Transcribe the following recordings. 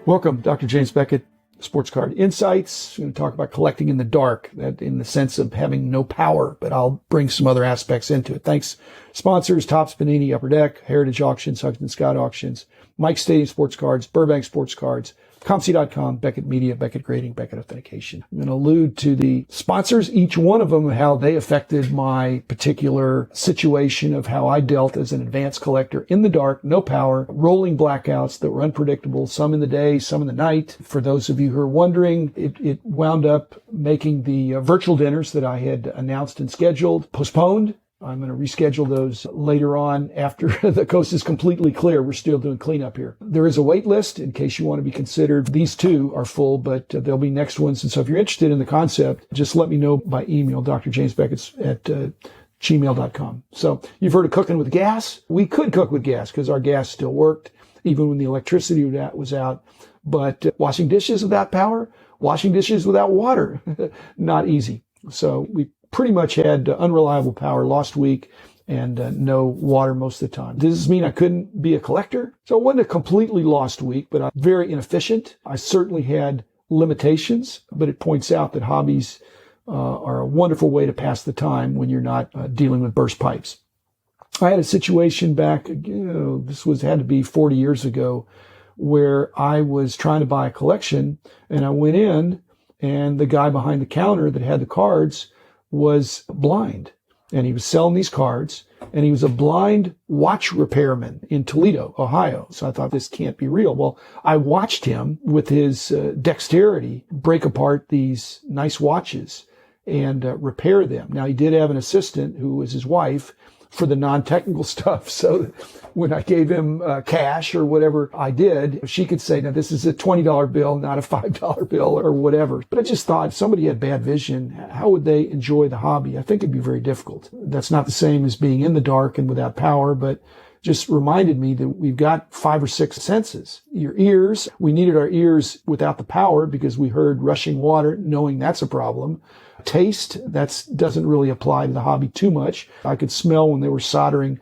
Welcome, Dr. James Beckett, Sports Card Insights. We're going to talk about collecting in the dark, that in the sense of having no power, but I'll bring some other aspects into it. Thanks. Sponsors, Topps, Panini, Upper Deck, Heritage Auctions, Huggins Scott Auctions, Mike Stadium Sports Cards, Burbank Sports Cards, ComC.com, Beckett Media, Beckett Grading, Beckett Authentication. I'm going to allude to the sponsors, each one of them, how they affected my particular situation of how I dealt as an advanced collector in the dark, no power, rolling blackouts that were unpredictable, some in the day, some in the night. For those of you who are wondering, it wound up making the virtual dinners that I had announced and scheduled postponed. I'm going to reschedule those later on after the coast is completely clear. We're still doing cleanup here. There is a wait list in case you want to be considered. These two are full, but there'll be next ones. And so if you're interested in the concept, just let me know by email, drjamesbeckett at gmail.com. So you've heard of cooking with gas. We could cook with gas because our gas still worked, even when the electricity was out. But washing dishes without power, washing dishes without water, not easy. So we pretty much had unreliable power last week and no water most of the time. Does this mean I couldn't be a collector? So it wasn't a completely lost week, but I'm very inefficient. I certainly had limitations, but it points out that hobbies are a wonderful way to pass the time when you're not dealing with burst pipes. I had a situation back, had to be 40 years ago, where I was trying to buy a collection and I went in and the guy behind the counter that had the cards was blind, and he was selling these cards, and he was a blind watch repairman in Toledo, Ohio. So I thought, this can't be real. Well, I watched him with his dexterity break apart these nice watches and repair them. Now, he did have an assistant who was his wife for the non-technical stuff. So when I gave him cash or whatever I did, she could say, now this is a $20 bill, not a $5 bill or whatever. But I just thought, if somebody had bad vision, how would they enjoy the hobby? I think it'd be very difficult. That's not the same as being in the dark and without power, but just reminded me that we've got 5 or 6 senses. Your ears, we needed our ears without the power because we heard rushing water, knowing that's a problem. Taste, that doesn't really apply to the hobby too much. I could smell when they were soldering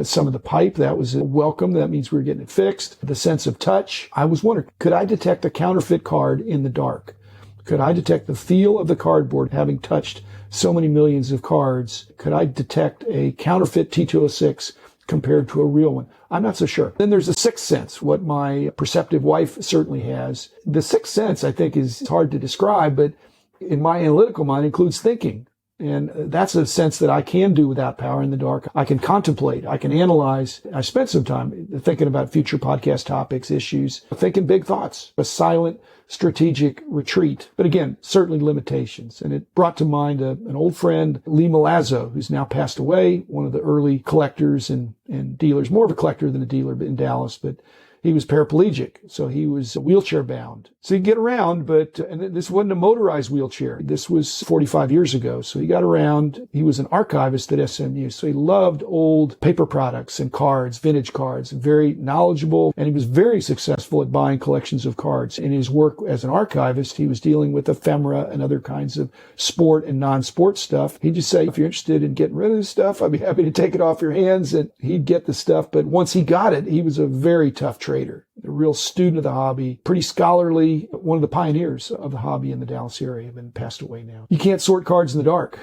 some of the pipe. That was welcome. That means we were getting it fixed. The sense of touch. I was wondering, could I detect a counterfeit card in the dark? Could I detect the feel of the cardboard having touched so many millions of cards? Could I detect a counterfeit T206 compared to a real one? I'm not so sure. Then there's a sixth sense, what my perceptive wife certainly has. The sixth sense, I think, is hard to describe, but in my analytical mind includes thinking. And that's a sense that I can do without power in the dark. I can contemplate. I can analyze. I spent some time thinking about future podcast topics, issues, thinking big thoughts, a silent, strategic retreat. But again, certainly limitations. And it brought to mind an old friend, Lee Milazzo, who's now passed away, one of the early collectors and dealers, more of a collector than a dealer in Dallas, but he was paraplegic, so he was wheelchair bound. So he could get around, and this wasn't a motorized wheelchair. This was 45 years ago. So he got around. He was an archivist at SMU. So he loved old paper products and cards, vintage cards, very knowledgeable. And he was very successful at buying collections of cards. In his work as an archivist, he was dealing with ephemera and other kinds of sport and non-sport stuff. He'd just say, if you're interested in getting rid of this stuff, I'd be happy to take it off your hands. And he'd get the stuff. But once he got it, he was a very tough trader, a real student of the hobby, pretty scholarly, one of the pioneers of the hobby in the Dallas area, and passed away now. You can't sort cards in the dark.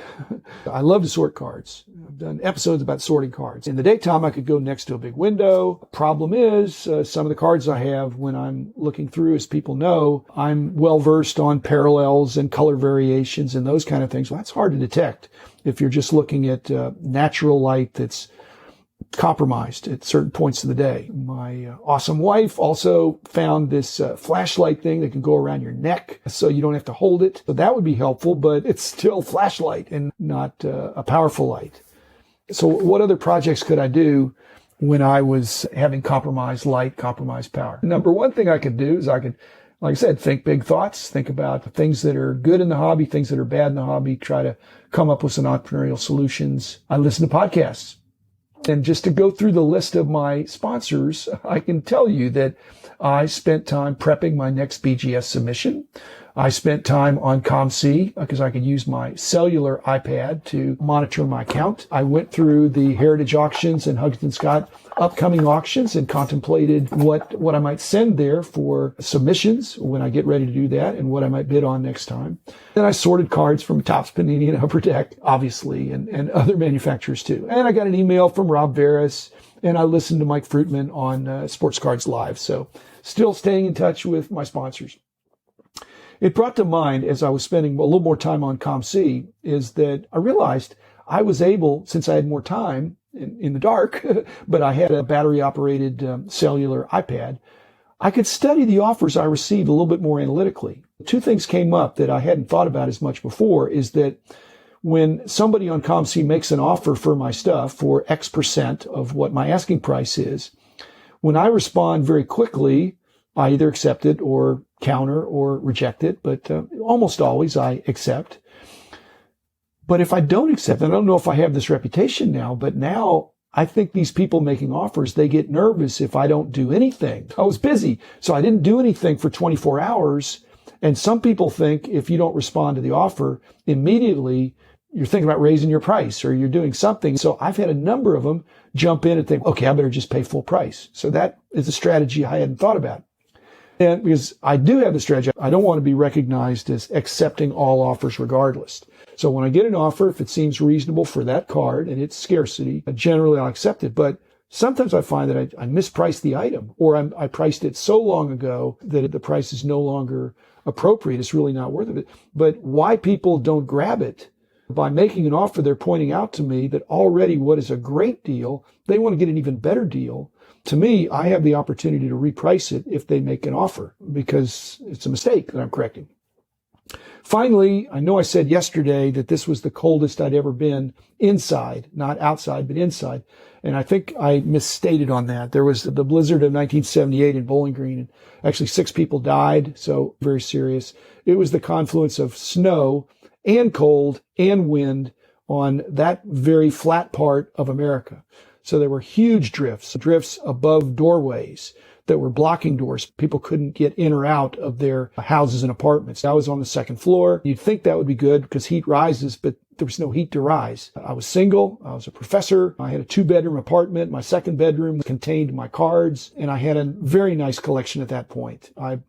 I love to sort cards. I've done episodes about sorting cards. In the daytime, I could go next to a big window. Problem is, some of the cards I have when I'm looking through, as people know, I'm well versed on parallels and color variations and those kind of things. Well, that's hard to detect if you're just looking at natural light that's compromised at certain points of the day. My awesome wife also found this flashlight thing that can go around your neck so you don't have to hold it. So that would be helpful, but it's still flashlight and not a powerful light. So what other projects could I do when I was having compromised light, compromised power? Number one thing I could do is I could, like I said, think big thoughts, think about the things that are good in the hobby, things that are bad in the hobby, try to come up with some entrepreneurial solutions. I listen to podcasts. And just to go through the list of my sponsors, I can tell you that I spent time prepping my next BGS submission. I spent time on ComC because I could use my cellular iPad to monitor my account. I went through the Heritage Auctions and Huggins Scott upcoming auctions and contemplated what I might send there for submissions when I get ready to do that and what I might bid on next time. Then I sorted cards from Topps, Panini, and Upper Deck, obviously, and other manufacturers too. And I got an email from Rob Veras, and I listened to Mike Fruitman on Sports Cards Live. So still staying in touch with my sponsors. It brought to mind, as I was spending a little more time on ComC, is that I realized I was able, since I had more time in the dark, but I had a battery-operated cellular iPad, I could study the offers I received a little bit more analytically. Two things came up that I hadn't thought about as much before, is that when somebody on ComC makes an offer for my stuff for X% of what my asking price is, when I respond very quickly, I either accept it or counter or reject it, but almost always I accept. But if I don't accept it, I don't know if I have this reputation now, but now I think these people making offers, they get nervous if I don't do anything. I was busy, so I didn't do anything for 24 hours. And some people think if you don't respond to the offer immediately, you're thinking about raising your price or you're doing something. So I've had a number of them jump in and think, okay, I better just pay full price. So that is a strategy I hadn't thought about. And because I do have the strategy, I don't want to be recognized as accepting all offers regardless. So when I get an offer, if it seems reasonable for that card and its scarcity, generally I'll accept it. But sometimes I find that I mispriced the item, or I priced it so long ago that the price is no longer appropriate. It's really not worth it. But why people don't grab it? By making an offer, they're pointing out to me that already what is a great deal, they want to get an even better deal. To me, I have the opportunity to reprice it if they make an offer because it's a mistake that I'm correcting. Finally, I know I said yesterday that this was the coldest I'd ever been inside, not outside, but inside. And I think I misstated on that. There was the blizzard of 1978 in Bowling Green, and actually 6 people died, so very serious. It was the confluence of snow and cold and wind on that very flat part of America. So there were huge drifts above doorways that were blocking doors. People couldn't get in or out of their houses and apartments. I was on the second floor. You'd think that would be good because heat rises, but there was no heat to rise. I was single. I was a professor. I had a 2-bedroom apartment. My second bedroom contained my cards, and I had a very nice collection at that point. I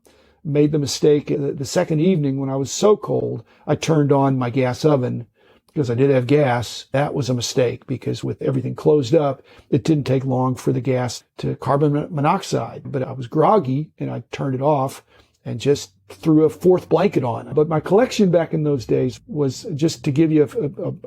made the mistake the second evening when I was so cold, I turned on my gas oven because I did have gas. That was a mistake because with everything closed up, it didn't take long for the gas to carbon monoxide. But I was groggy and I turned it off and just threw a 4th blanket on. But my collection back in those days was, just to give you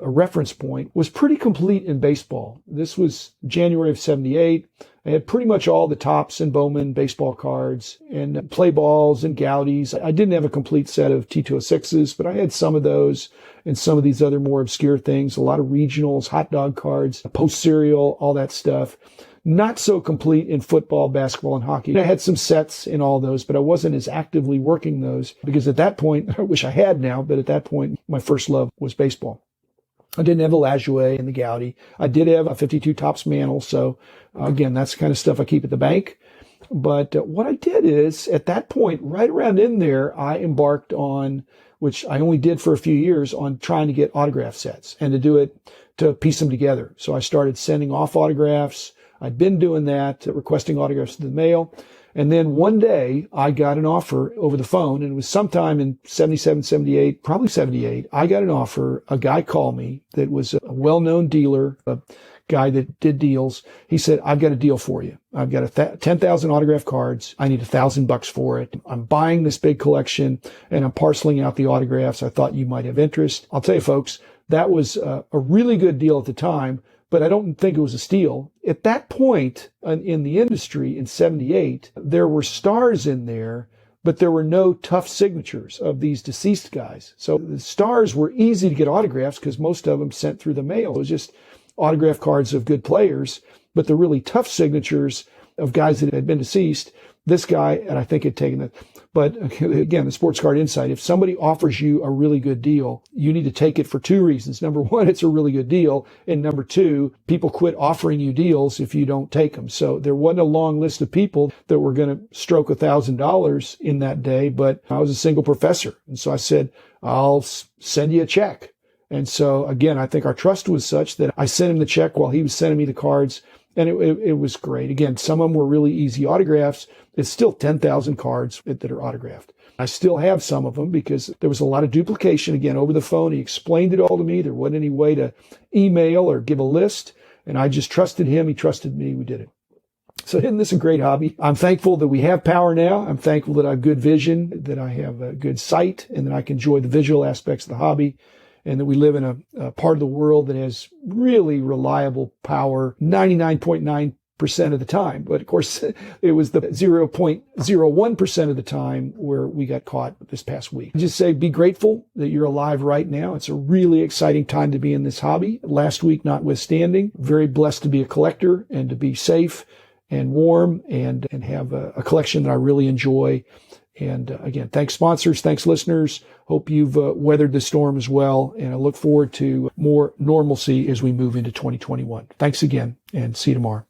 a reference point, was pretty complete in baseball. This was January of 78. I had pretty much all the Topps and Bowman baseball cards and play balls and Gaudies. I didn't have a complete set of T206s, but I had some of those and some of these other more obscure things, a lot of regionals, hot dog cards, post cereal, all that stuff. Not so complete in football, basketball, and hockey. I had some sets in all those, but I wasn't as actively working those because at that point, I wish I had now, but at that point, my first love was baseball. I didn't have the Lajoie and the Gaudi. I did have a 52 Topps Mantle. So again, that's the kind of stuff I keep at the bank. But what I did is at that point, right around in there, I embarked on, which I only did for a few years, on trying to get autograph sets and to do it, to piece them together. So I started sending off autographs. I'd been doing that, requesting autographs to the mail. And then one day I got an offer over the phone, and it was sometime in 77, 78, probably 78. I got an offer. A guy called me that was a well-known dealer, a guy that did deals. He said, I've got a deal for you. I've got 10,000 autograph cards. I need $1,000 for it. I'm buying this big collection and I'm parceling out the autographs. I thought you might have interest. I'll tell you folks, that was a really good deal at the time, but I don't think it was a steal. At that point in the industry in 78, there were stars in there, but there were no tough signatures of these deceased guys. So the stars were easy to get autographs because most of them sent through the mail. It was just autograph cards of good players, but the really tough signatures of guys that had been deceased, this guy, and I think had taken it. But again, the sports card insight, if somebody offers you a really good deal, you need to take it for two reasons. Number one, it's a really good deal. And number two, people quit offering you deals if you don't take them. So there wasn't a long list of people that were going to stroke $1,000 in that day, but I was a single professor. And so I said, I'll send you a check. And so again, I think our trust was such that I sent him the check while he was sending me the cards. And it was great. Again, some of them were really easy autographs. It's still 10,000 cards that are autographed. I still have some of them because there was a lot of duplication, again, over the phone. He explained it all to me. There wasn't any way to email or give a list. And I just trusted him. He trusted me. We did it. So isn't this a great hobby? I'm thankful that we have power now. I'm thankful that I have good vision, that I have a good sight, and that I can enjoy the visual aspects of the hobby. And that we live in a part of the world that has really reliable power 99.9% of the time. But of course, it was the 0.01% of the time where we got caught this past week. Just say, be grateful that you're alive right now. It's a really exciting time to be in this hobby. Last week, notwithstanding, very blessed to be a collector and to be safe and warm and have a collection that I really enjoy. And again, thanks sponsors, thanks listeners. Hope you've weathered the storm as well. And I look forward to more normalcy as we move into 2021. Thanks again and see you tomorrow.